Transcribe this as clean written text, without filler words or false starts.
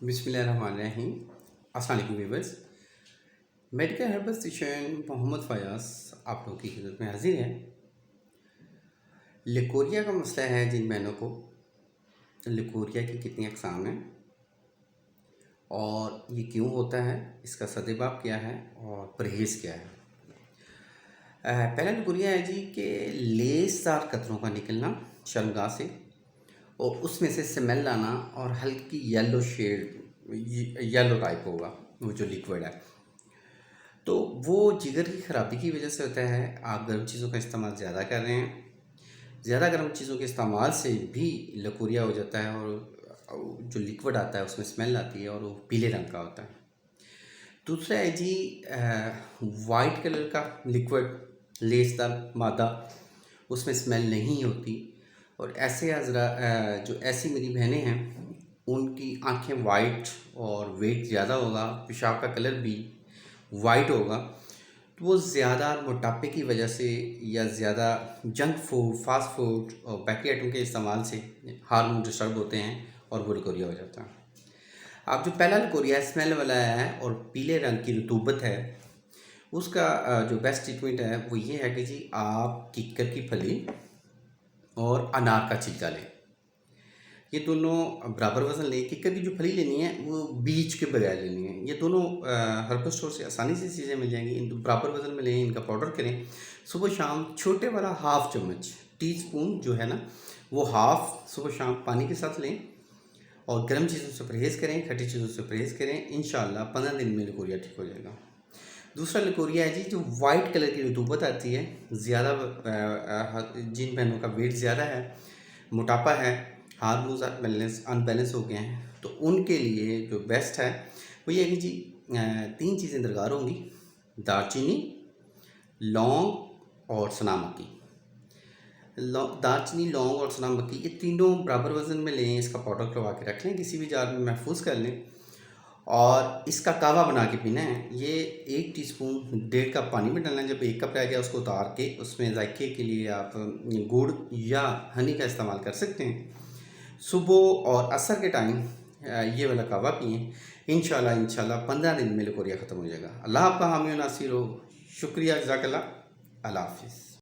बिस्मिल्लाहिर्रहमानिर्रहीम। अस्सलाम वालेकुम viewers. Medical herbal station Mohammad Fayaz आप लोगों की खिदमत में हाजिर है। लिकोरिया का मसला है जिन बहनों को, लिकोरिया की कितनी अक़साम हैं और ये क्यों होता है, इसका सद्देबाब क्या है और परहेज़ क्या है। पहला लिकोरिया है जी कि लेसदार कतरों का निकलना शर्मगाह से और उसमें से स्मेल आना और हल्की येलो शेड, येलो टाइप होगा वो जो लिक्विड है। तो वो जिगर की ख़राबी की वजह से होता है। आप गर्म चीज़ों का इस्तेमाल ज़्यादा कर रहे हैं, ज़्यादा गर्म चीज़ों के इस्तेमाल से भी लकोरिया हो जाता है और जो लिक्विड आता है उसमें स्मेल आती है और वो पीले रंग का होता है। दूसरा है जी वाइट कलर का लिक्विड लेसदार मादा, उसमें स्मेल नहीं होती और ऐसे हज़रा जो ऐसी मेरी बहनें हैं उनकी आंखें वाइट और वेट ज़्यादा होगा, पेशाब का कलर भी वाइट होगा। तो वो ज़्यादा मोटापे की वजह से या ज़्यादा जंक फूड, फास्ट फूड और बेकरी आइटम के इस्तेमाल से हार्मोन डिस्टर्ब होते हैं और वो लिकोरिया हो जाता है। अब जो पहला लिकोरिया स्मेल वाला है और पीले रंग की रतूबत है, उसका जो बेस्ट ट्रीटमेंट है वो ये है कि जी आप किक्कर की फली और अनार का छिलका लें। ये दोनों बराबर वज़न लें। किक्कर की जो फली लेनी है वो बीज के बगैर लेनी है। ये दोनों हर्बल स्टोर से आसानी से चीज़ें मिल जाएंगी। इन बराबर वज़न में लें, इनका पाउडर करें। सुबह शाम छोटे वाला हाफ़ चम्मच, टीस्पून जो है ना वो हाफ़ सुबह शाम पानी के साथ लें और गर्म चीज़ों से परहेज़ करें, खट्टी चीज़ों से परहेज़ करें। इंशाअल्लाह 15 दिन में लिकोरिया ठीक हो जाएगा। दूसरा लिकोरिया है जी जो वाइट कलर की रतूबत आती है, ज़्यादा जिन बहनों का वेट ज़्यादा है, मोटापा है, हार्मोन्स अनबैलेंस हो गए हैं, तो उनके लिए जो बेस्ट है वो ये है कि जी 3 चीज़ें दरकार होंगी: दालचीनी, लौंग और सना मक्की। दालचीनी, लौंग और सना मक्की ये तीनों बराबर वज़न में लें। इसका पाउडर करवा के रख लें, किसी भी जार में महफूज कर लें और इसका कावा बना के पीना है। ये 1 टीस्पून 1.5 कप पानी में डालना है। जब 1 कप रह गया उसको उतार के उसमें जायके के लिए आप गुड़ या हनी का इस्तेमाल कर सकते हैं। सुबह और असर के टाइम ये वाला कावा पिएँ। इंशाल्लाह 15 दिन में लिकोरिया ख़त्म हो जाएगा। अल्लाह आपका हामी और नासिर हो। शुक्रिया, जज़ाकल्लाह। अल्लाह हाफ़िज़।